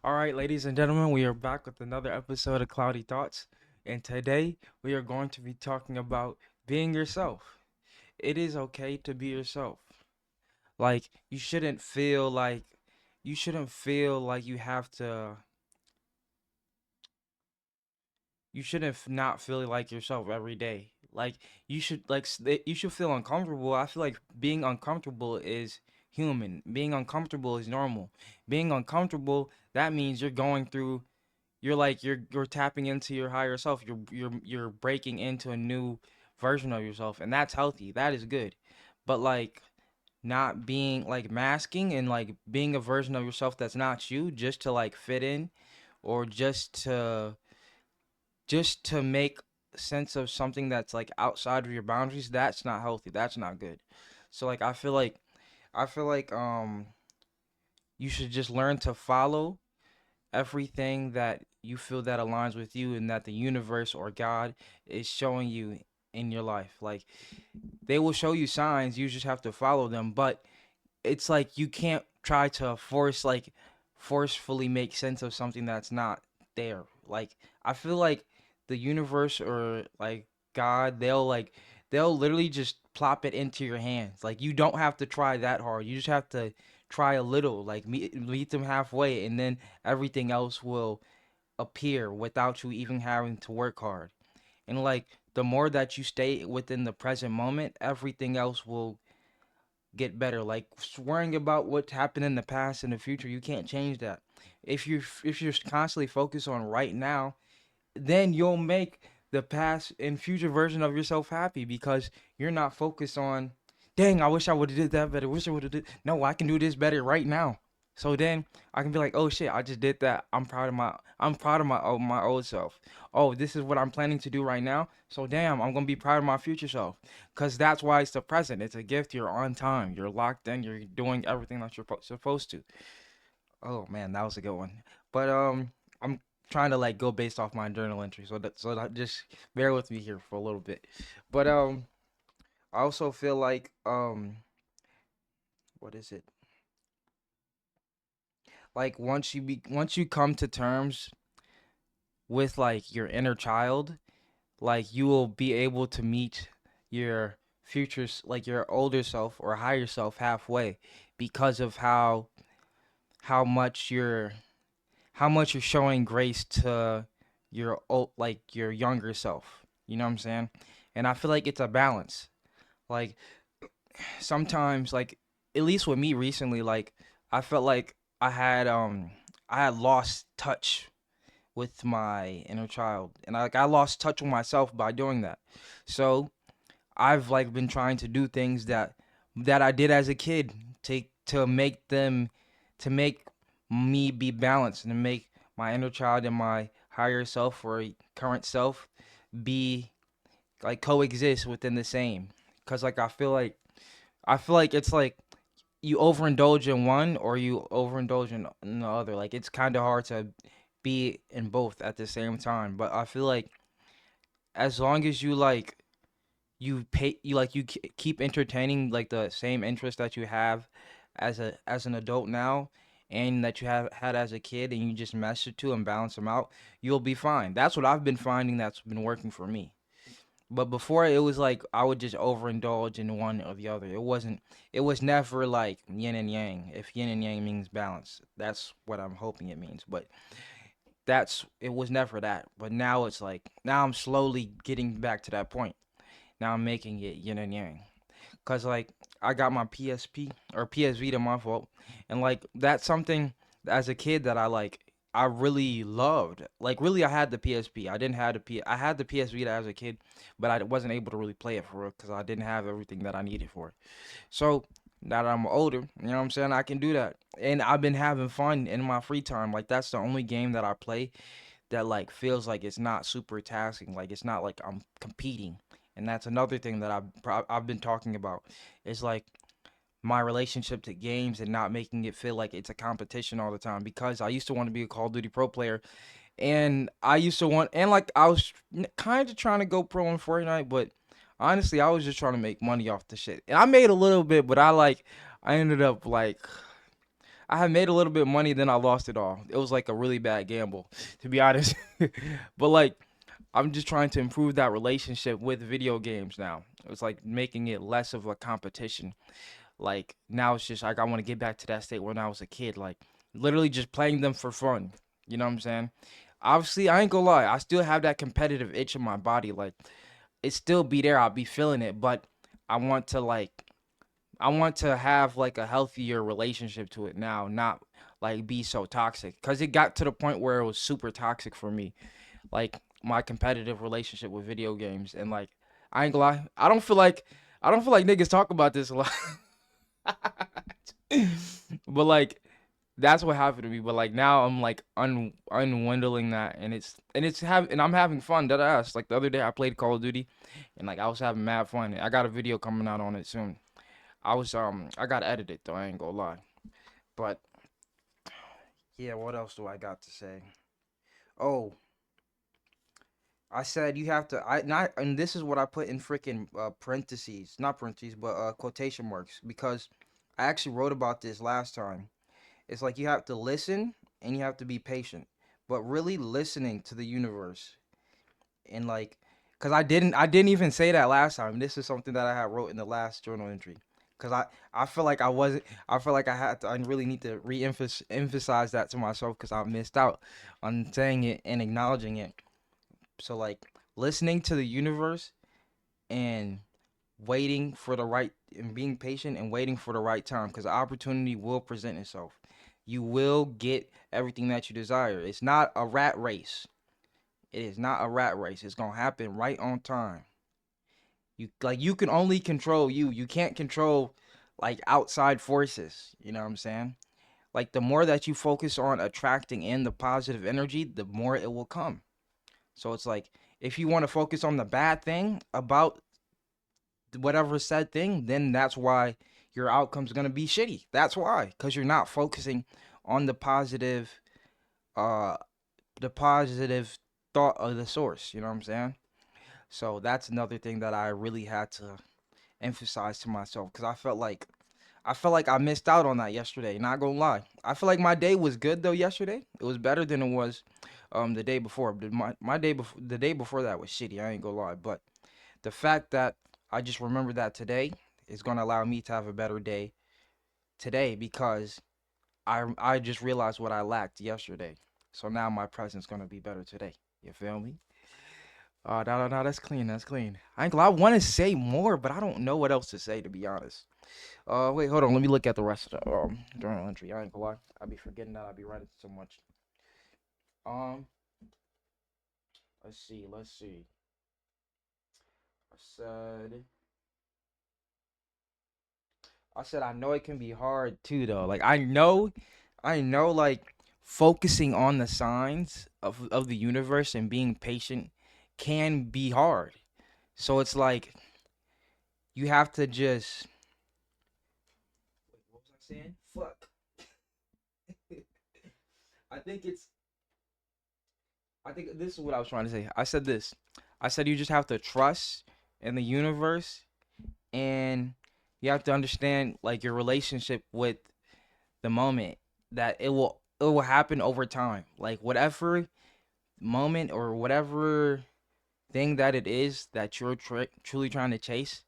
All right, ladies and gentlemen, we are back with another episode of Cloudy Thoughts. And today we are going to be talking about being yourself. It is okay to be yourself. Like you shouldn't feel like you have to you shouldn't not feel like yourself every day. Like you should feel uncomfortable. I feel like being uncomfortable is human. Being uncomfortable is normal. Being uncomfortable, that means you're tapping into your higher self. You're breaking into a new version of yourself, and that's healthy. That is good. But like not being like masking and like being a version of yourself that's not you just to like fit in or just to make sense of something that's like outside of your boundaries, that's not healthy. That's not good. So like I feel like you should just learn to follow everything that you feel that aligns with you and that the universe or God is showing you in your life. Like they will show you signs, you just have to follow them, but it's like you can't try to forcefully make sense of something that's not there. Like I feel like the universe or like God, they'll literally just plop it into your hands. Like you don't have to try that hard. You just have to try a little, like meet them halfway, and then everything else will appear without you even having to work hard. And like the more that you stay within the present moment, everything else will get better. Like worrying about what happened in the past and the future, you can't change that. If you're constantly focused on right now, then you'll make the past and future version of yourself happy because you're not focused on, dang, I wish I would have did that better. Wish I would have did. No, I can do this better right now. So then I can be like, oh shit, I just did that. I'm proud of my old self. Oh, this is what I'm planning to do right now. So damn, I'm gonna be proud of my future self. Cause that's why it's the present. It's a gift. You're on time. You're locked in. You're doing everything that you're supposed to. Oh man, that was a good one. But I'm trying to like go based off my journal entry, so that just bear with me here for a little bit. But I also feel like what is it? Like once you come to terms with like your inner child, like you will be able to meet your like your older self or higher self halfway because of how much you're how much you're showing grace to your old like your younger self. You know what I'm saying? And I feel like it's a balance. Like sometimes like at least with me recently, like I felt like I had lost touch with my inner child. And I lost touch with myself by doing that. So I've like been trying to do things that I did as a kid to make them to make me be balanced and to make my inner child and my higher self or current self be like coexist within the same. Cause like I feel like it's like you overindulge in one or you overindulge in the other. Like it's kind of hard to be in both at the same time. But I feel like as long as you keep entertaining like the same interest that you have as an adult now and that you have had as a kid and you just mesh the two and balance them out, you'll be fine. That's what I've been finding that's been working for me. But before it was like I would just overindulge in one or the other. It was never like yin and yang. If yin and yang means balance, that's what I'm hoping it means. But it was never that. But now it's like now I'm slowly getting back to that point. Now I'm making it yin and yang. Cause like I got my PSP or PS Vita, my fault, and like that's something as a kid that I really loved. Like really, I had the PSP. I didn't have the P. I had the PS Vita as a kid, but I wasn't able to really play it for real because I didn't have everything that I needed for it. So now that I'm older, you know what I'm saying, I can do that, and I've been having fun in my free time. Like that's the only game that I play that like feels like it's not super tasking, like it's not like I'm competing. And that's another thing that I've been talking about. Is like my relationship to games and not making it feel like it's a competition all the time because I used to want to be a Call of Duty pro player and I used to want and like I was kind of trying to go pro in Fortnite, but honestly, I was just trying to make money off the shit. And I made a little bit, but I ended up like I had made a little bit of money, then I lost it all. It was like a really bad gamble, to be honest. But like, I'm just trying to improve that relationship with video games now. It's like making it less of a competition. Like now it's just like I want to get back to that state when I was a kid, like literally just playing them for fun. You know what I'm saying? Obviously, I ain't gonna lie, I still have that competitive itch in my body. Like it still be there. I'll be feeling it, but I want to like I want to have like a healthier relationship to it now, not like be so toxic. Cause it got to the point where it was super toxic for me, like my competitive relationship with video games, and like I ain't gonna lie, I don't feel like niggas talk about this a lot. But like that's what happened to me. But like now I'm like unwindling that, and I'm having fun. Dead ass. Like the other day I played Call of Duty, and like I was having mad fun. I got a video coming out on it soon. I got edited though. I ain't gonna lie. But yeah, what else do I got to say? Oh, I said you have to. I not, and this is what I put in freaking parentheses, not parentheses, but quotation marks, because I actually wrote about this last time. It's like you have to listen and you have to be patient, but really listening to the universe, and like, cause I didn't even say that last time. This is something that I had wrote in the last journal entry. Cause I feel like I feel like I really need to emphasize that to myself because I missed out on saying it and acknowledging it. So like listening to the universe and waiting for the right and being patient and waiting for the right time because the opportunity will present itself. You will get everything that you desire. It's not a rat race. It is not a rat race. It's gonna happen right on time. You can only control you. You can't control like outside forces. You know what I'm saying? Like the more that you focus on attracting in the positive energy, the more it will come. So it's like if you want to focus on the bad thing about whatever said thing, then that's why your outcome's gonna be shitty. That's why, because you're not focusing on uh, the positive thought of the source. You know what I'm saying? So that's another thing that I really had to emphasize to myself because I felt like I missed out on that yesterday. Not gonna lie, I feel like my day was good though yesterday. It was better than it was the day before. My day before the day before that was shitty. I ain't gonna lie, but the fact that I just remember that today is gonna allow me to have a better day today because I just realized what I lacked yesterday. So now my present's gonna be better today. You feel me? No, that's clean. That's clean. I ain't gonna, I want to say more, but I don't know what else to say to be honest. Wait, hold on. Let me look at the rest of the journal entry. I ain't gonna lie. I be forgetting that I be writing so much. Um, let's see. Let's see. I said. I said I know it can be hard too though. Like I know like focusing on the signs of the universe and being patient can be hard. So it's like you have to just wait, what was I saying? Fuck. I think it's I think this is what I was trying to say. I said this. I said you just have to trust in the universe and you have to understand like your relationship with the moment that it will happen over time. Like whatever moment or whatever thing that it is that you're truly trying to chase,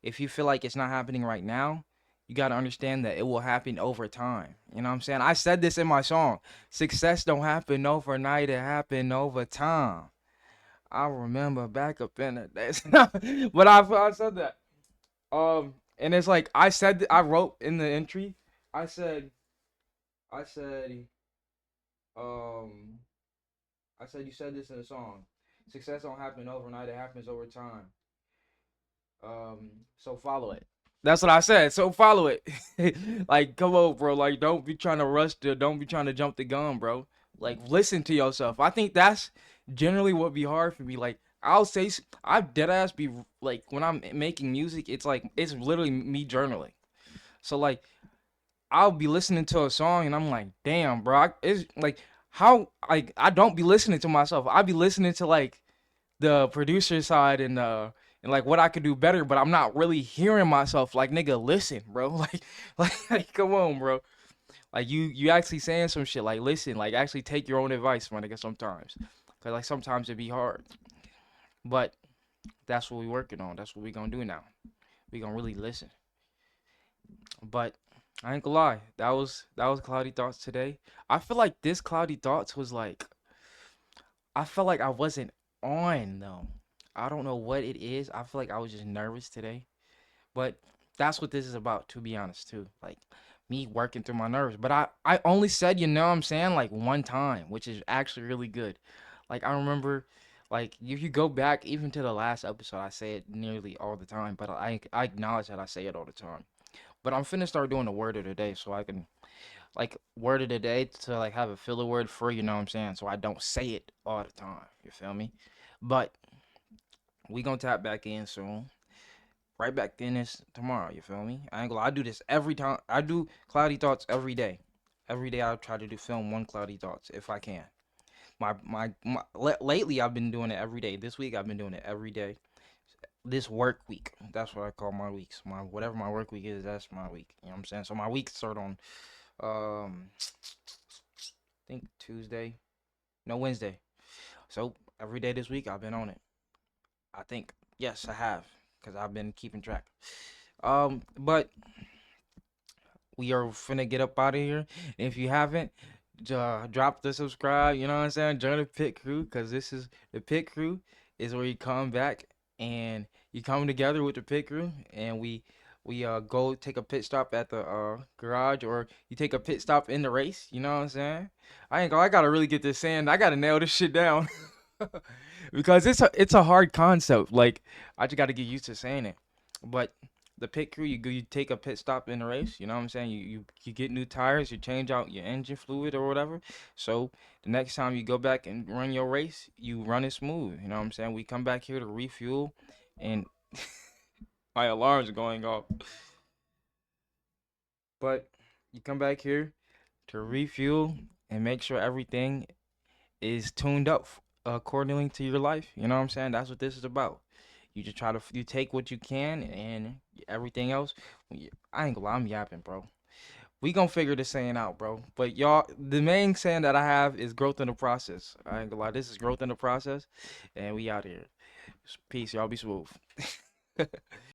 if you feel like it's not happening right now, you got to understand that it will happen over time. You know what I'm saying? I said this in my song. Success don't happen overnight, it happen over time. I remember back up in the days. But I said that. And it's like I wrote in the entry, I said I said um I said you said this in a song. Success don't happen overnight, it happens over time. So follow it. That's what I said. So follow it. Like, come on, bro. Like, don't be trying to don't be trying to jump the gun, bro. Like, listen to yourself. I think that's generally what be hard for me. Like, I dead ass be like when I'm making music, it's like it's literally me journaling. So like, I'll be listening to a song and I'm like, damn, bro. It's like how like I don't be listening to myself. I be listening to like the producer side and like what I could do better, but I'm not really hearing myself. Like nigga, listen, bro. Like come on, bro. Like you actually saying some shit. Like listen, like actually take your own advice, my nigga. Sometimes, cause like sometimes it be hard, but that's what we working on. That's what we gonna do now. We gonna really listen. But I ain't gonna lie, that was cloudy thoughts today. I feel like this cloudy thoughts was like I felt like I wasn't on though. I don't know what it is. I feel like I was just nervous today. But that's what this is about, to be honest, too. Like me working through my nerves. But I only said, you know what I'm saying, like one time, which is actually really good. Like I remember, like if you go back even to the last episode, I say it nearly all the time. But I acknowledge that I say it all the time. But I'm finna start doing the word of the day so I can like word of the day to like have a filler word for you know what I'm saying, so I don't say it all the time. You feel me? But we gonna tap back in soon. Right back in this tomorrow. You feel me? I ain't gonna lie, I do this every time. I do cloudy thoughts every day. Every day I try to do film one cloudy thoughts if I can. Lately I've been doing it every day. This week I've been doing it every day. This work week, that's what I call my weeks. My whatever my work week is, that's my week. You know what I'm saying? So my week start on I think Tuesday. No, Wednesday. So every day this week I've been on it. I think yes, I have because I've been keeping track. But we are finna get up out of here. If you haven't, drop the subscribe. You know what I'm saying? Join the pit crew because this is the pit crew is where you come back and you come together with the pit crew and we go take a pit stop at the garage or you take a pit stop in the race. You know what I'm saying? I gotta really get this saying. I gotta nail this shit down. Because it's a hard concept. Like I just got to get used to saying it. But the pit crew, you take a pit stop in the race. You know what I'm saying? You get new tires, you change out your engine fluid or whatever. So the next time you go back and run your race, you run it smooth. You know what I'm saying? We come back here to refuel, and my alarm's going off. But you come back here to refuel and make sure everything is tuned up accordingly to your life. You know what I'm saying? That's what this is about. You just try to you take what you can and everything else. I ain't gonna lie, I'm yapping, bro. We gonna figure this saying out, bro. But y'all, the main saying that I have is growth in the process. I ain't gonna lie, this is growth in the process, and we out here. Peace, y'all. Be smooth.